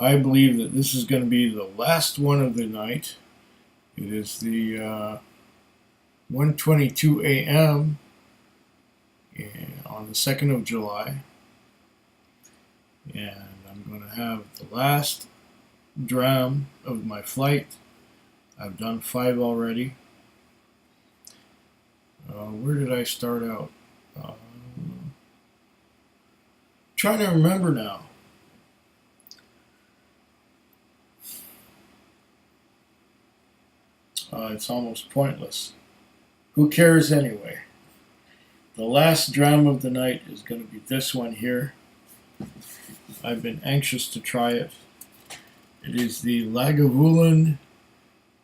I believe that this is going to be the last one of the night. It is the 1:22 a.m. on the 2nd of July, and I'm going to have the last dram of my flight. I've done 5 already. Where did I start out? Trying to remember now. It's almost pointless. Who cares anyway? The last dram of the night is going to be this one here. I've been anxious to try it. It is the Lagavulin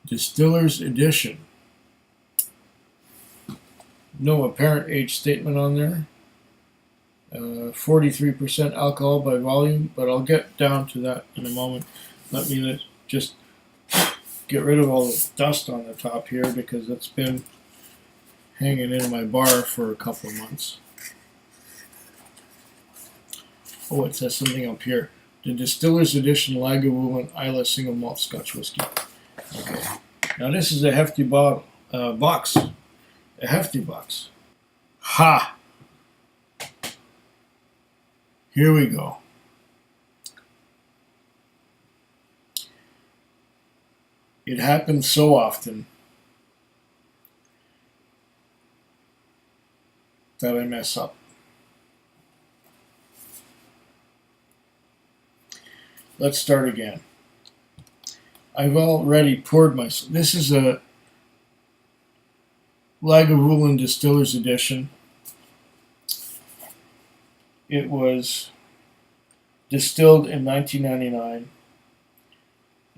Distiller's Edition. No apparent age statement on there. 43% alcohol by volume, but I'll get down to that in a moment. Let me just get rid of all the dust on the top here because it's been hanging in my bar for a couple of months. Oh, it says something up here. The Distiller's Edition Lagavulin Islay Single Malt Scotch Whisky. Okay. Now this is a hefty box. A hefty box. Ha! Here we go. It happens so often that I mess up. Let's start again. I've already poured my... This is a Lagavulin Distiller's Edition. It was distilled in 1999,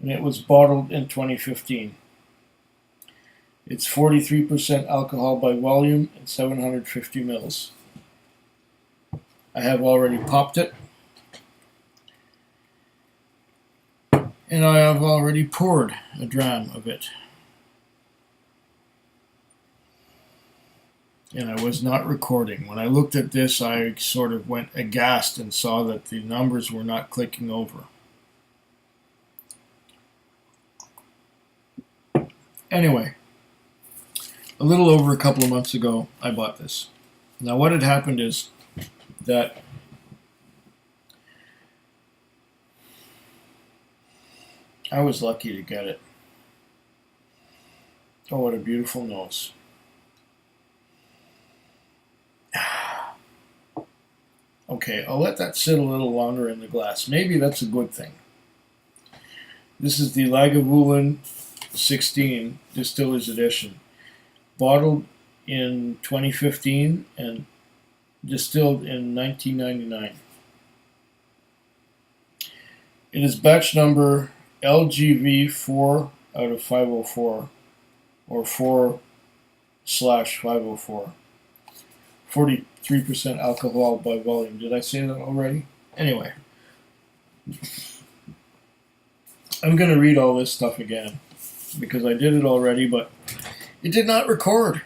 and it was bottled in 2015. It's 43% alcohol by volume and 750 mils. I have already popped it, and I have already poured a dram of it. And I was not recording. When I looked at this, I sort of went aghast and saw that the numbers were not clicking over. Anyway, a little over a couple of months ago, I bought this. Now, what had happened is that I was lucky to get it. Oh, what a beautiful nose. Okay, I'll let that sit a little longer in the glass. Maybe that's a good thing. This is the Lagavulin 16 Distiller's Edition, bottled in 2015 and distilled in 1999. It is batch number LGV 4 out of 504, or 4/504. 43% alcohol by volume. Did I say that already? Anyway, I'm going to read all this stuff again because I did it already, but it did not record.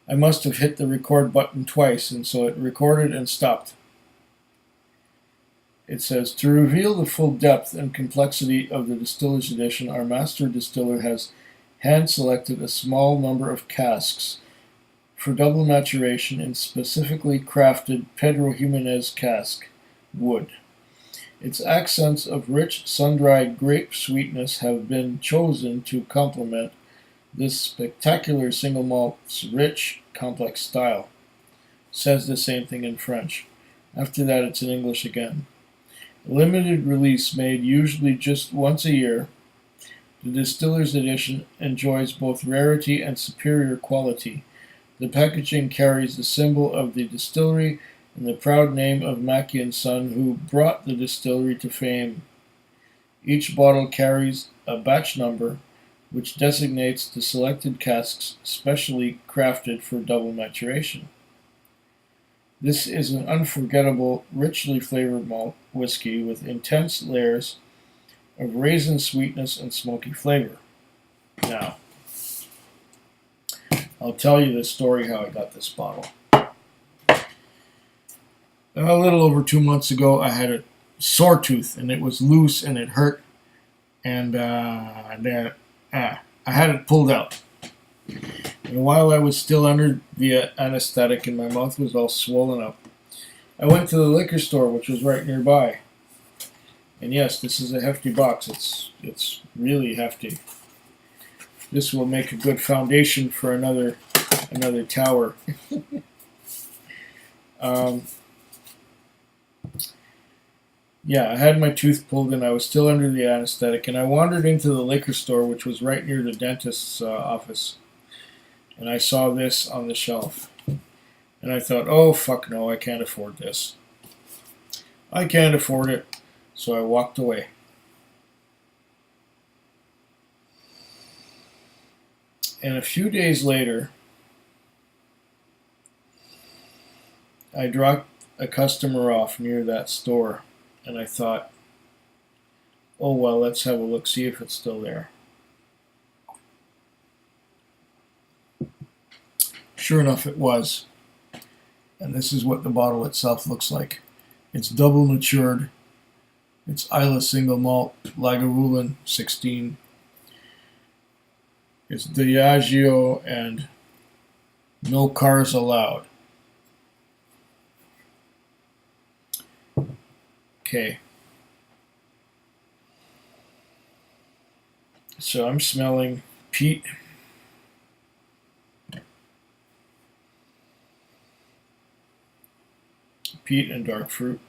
I must have hit the record button twice, and so it recorded and stopped. It says, to reveal the full depth and complexity of the Distiller's Edition, our master distiller has hand-selected a small number of casks for double maturation in specifically crafted Pedro Jimenez cask wood. Its accents of rich sun-dried grape sweetness have been chosen to complement this spectacular single malt's rich, complex style. Says the same thing in French. After that, it's in English again. A limited release made usually just once a year, the Distiller's Edition enjoys both rarity and superior quality. The packaging carries the symbol of the distillery and the proud name of Mackie and Son, who brought the distillery to fame. Each bottle carries a batch number, which designates the selected casks specially crafted for double maturation. This is an unforgettable, richly flavored malt whiskey with intense layers of raisin sweetness and smoky flavor. Now, I'll tell you the story how I got this bottle. A little over 2 months ago, I had it sore tooth, and it was loose and it hurt, and I had it pulled out. And while I was still under the anesthetic and my mouth was all swollen up, I went to the liquor store, which was right nearby. And yes, this is a hefty box. It's really hefty. This will make a good foundation for another tower. Yeah, I had my tooth pulled and I was still under the anesthetic, and I wandered into the liquor store, which was right near the dentist's office, and I saw this on the shelf. And I thought, oh, fuck no, I can't afford this. I can't afford it. So I walked away. And a few days later, I dropped a customer off near that store. And I thought, oh, well, let's have a look, see if it's still there. Sure enough, it was. And this is what the bottle itself looks like. It's double matured. It's Islay single malt, Lagavulin 16. It's Diageo and no cars allowed. Okay. So I'm smelling peat. Peat and dark fruit.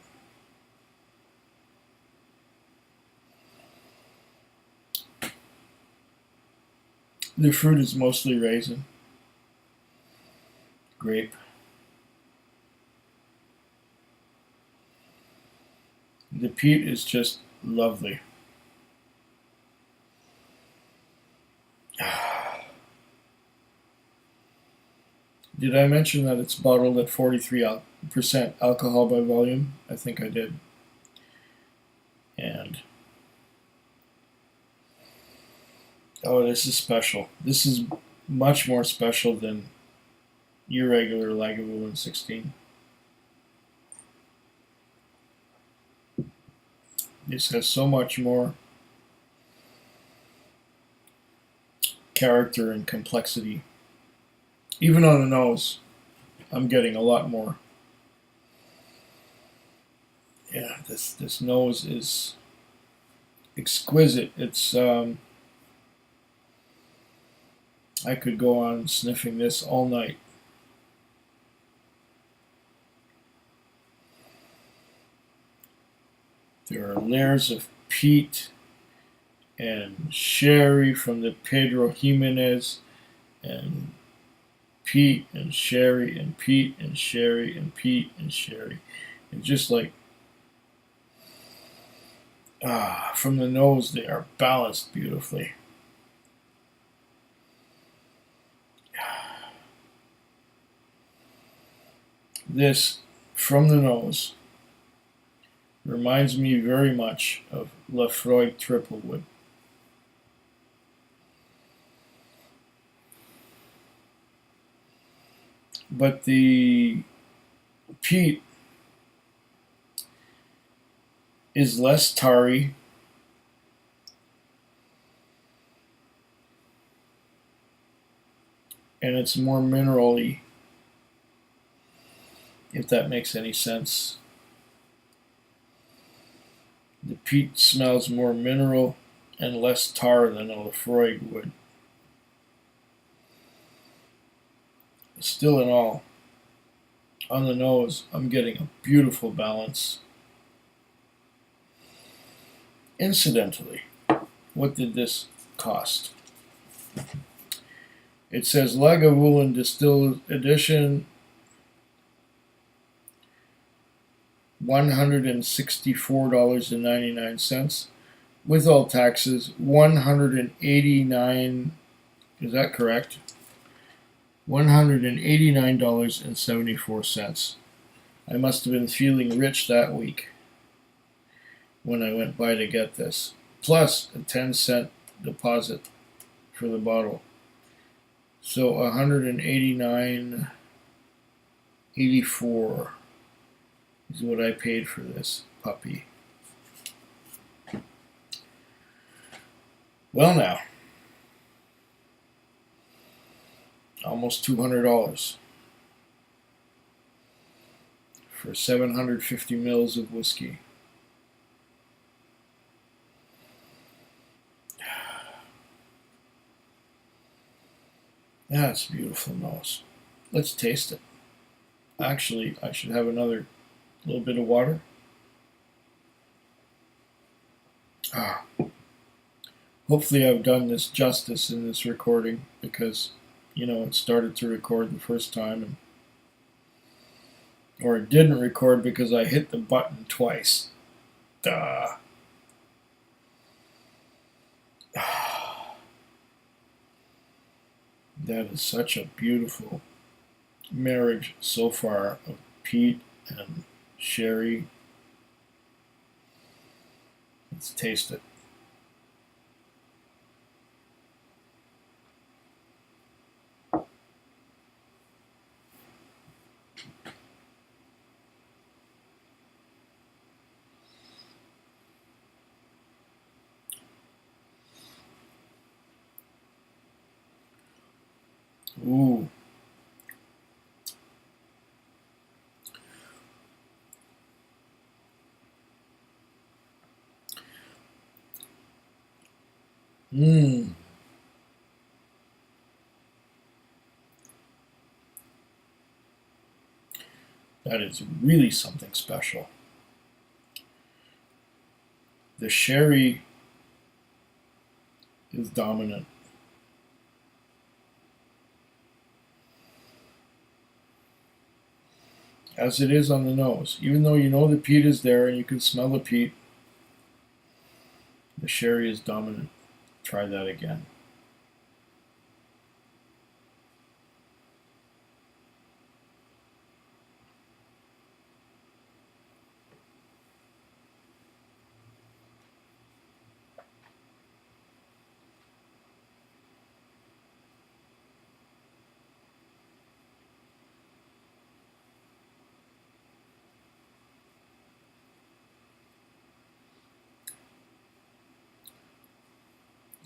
The fruit is mostly raisin, grape. The peat is just lovely. Did I mention that it's bottled at 43% alcohol by volume? I think I did. And oh, this is special. This is much more special than your regular Lagavulin 16. This has so much more character and complexity. Even on the nose, I'm getting a lot more. Yeah, this nose is exquisite. It's I could go on sniffing this all night. There are layers of peat and sherry from the Pedro Jimenez, and peat and sherry and peat and sherry and peat and sherry. And just like, from the nose, they are balanced beautifully. This, from the nose, reminds me very much of Lafroig Triplewood. But the peat is less tarry, and it's more mineral-y, if that makes any sense. The peat smells more mineral and less tar than a Lafroig would. Still in all, on the nose, I'm getting a beautiful balance. Incidentally, what did this cost? It says Lagavulin Distiller Edition, $164.99, with all taxes, $189. Is that correct? $189.74. I must have been feeling rich that week when I went by to get this, plus a 10-cent deposit for the bottle. So $189.84 is what I paid for this puppy. Well, now, almost $200 for 750 mils of whiskey. That's a beautiful nose. Let's taste it. Actually, I should have another little bit of water. Hopefully I've done this justice in this recording, because, it started to record the first time, or it didn't record because I hit the button twice. Duh. That is such a beautiful marriage so far of peat and sherry. Let's taste it. Ooh. Mmm. That is really something special. The sherry is dominant. As it is on the nose. Even though the peat is there and you can smell the peat, the sherry is dominant. Try that again.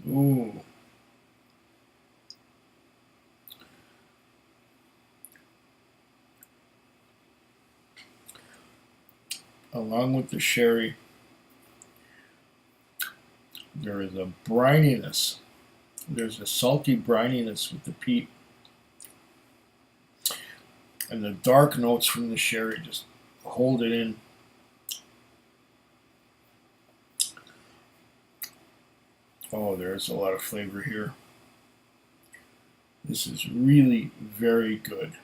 Ooh. Along with the sherry, there is a brininess. There's a salty brininess with the peat. And the dark notes from the sherry just hold it in. Oh, there's a lot of flavor here. This is really very good.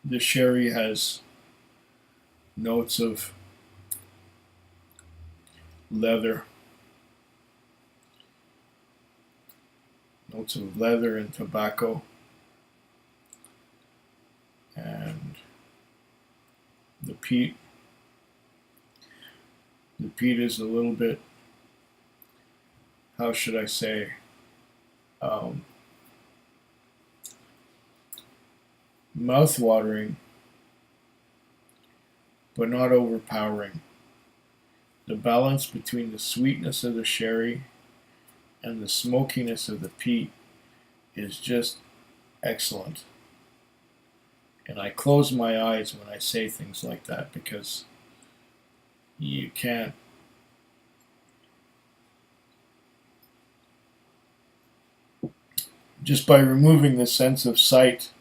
The sherry has notes of leather. Notes of leather and tobacco. And the peat. The peat is a little bit, how should I say, mouth-watering, but not overpowering. The balance between the sweetness of the sherry and the smokiness of the peat is just excellent. And I close my eyes when I say things like that, because you can't. Just by removing the sense of sight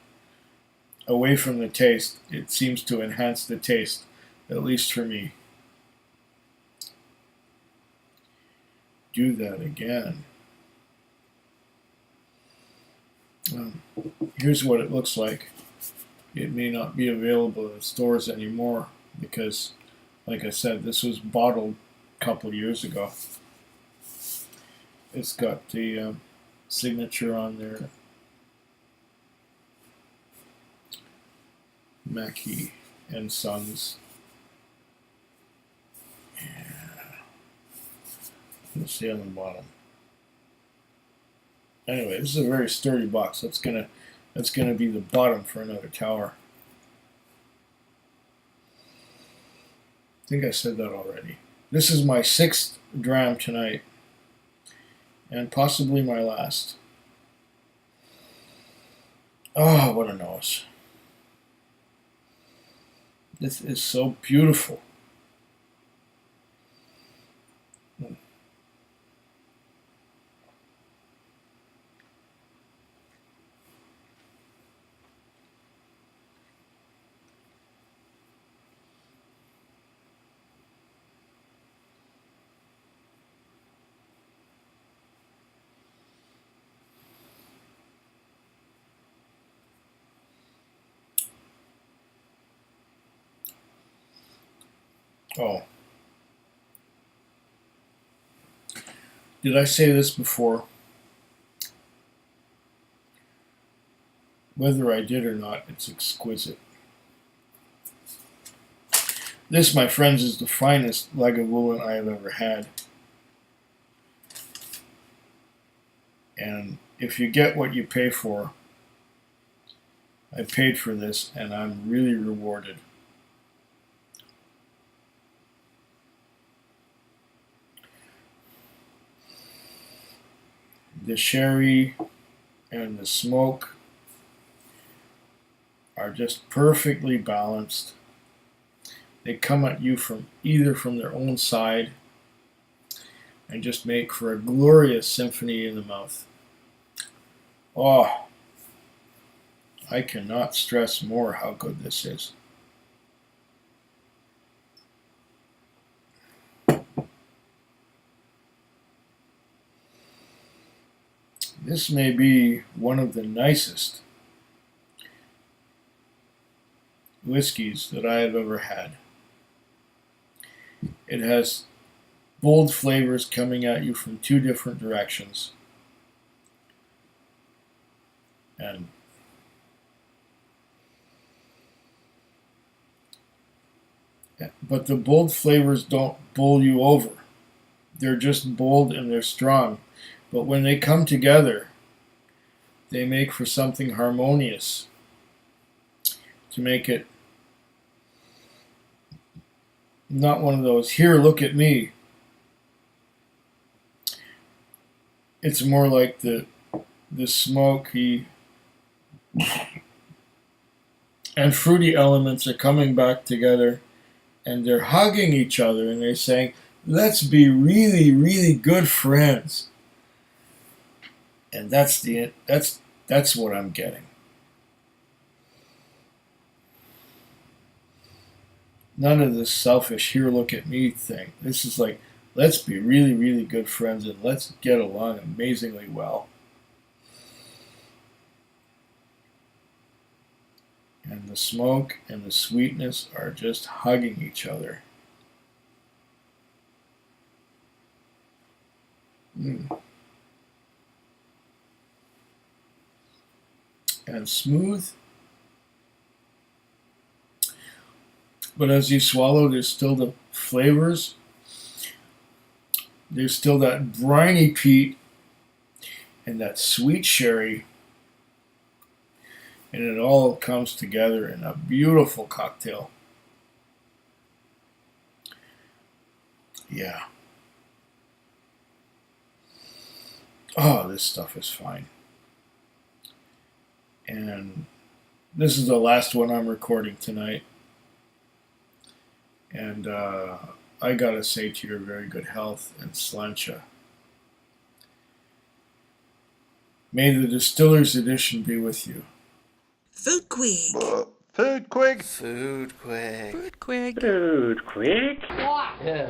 away from the taste, it seems to enhance the taste, at least for me. Do that again. Here's what it looks like. It may not be available in stores anymore because, like I said, this was bottled a couple years ago. It's got the signature on there. Mackey and Sons. Let's see on the bottom. Anyway, this is a very sturdy box. That's gonna be the bottom for another tower. think I said that already. This is my 6th dram tonight, and possibly my last. Oh, what a nose. This is so beautiful. Oh. Did I say this before? Whether I did or not, it's exquisite. This, my friends, is the finest Lagavulin I have ever had. And if you get what you pay for, I paid for this and I'm really rewarded. The sherry and the smoke are just perfectly balanced. They come at you from either from their own side and just make for a glorious symphony in the mouth. Oh, I cannot stress more how good this is. This may be one of the nicest whiskeys that I have ever had. It has bold flavors coming at you from 2 different directions. But the bold flavors don't bowl you over. They're just bold and they're strong. But when they come together, they make for something harmonious to make it not one of those, here, look at me. It's more like the smoky and fruity elements are coming back together and they're hugging each other and they're saying, let's be really, really good friends. And that's what I'm getting. None of this selfish, here, look at me thing. This is like, let's be really, really good friends and let's get along amazingly well. And the smoke and the sweetness are just hugging each other. And smooth. But as you swallow, there's still the flavors. There's still that briny peat and that sweet sherry. And it all comes together in a beautiful cocktail. Yeah. Oh, this stuff is fine. And this is the last one I'm recording tonight. And I gotta say to your very good health and slancha. May the Distiller's Edition be with you. Food Quig. Food Quig. Food Quig. Food Quig. Food Quig. Yeah.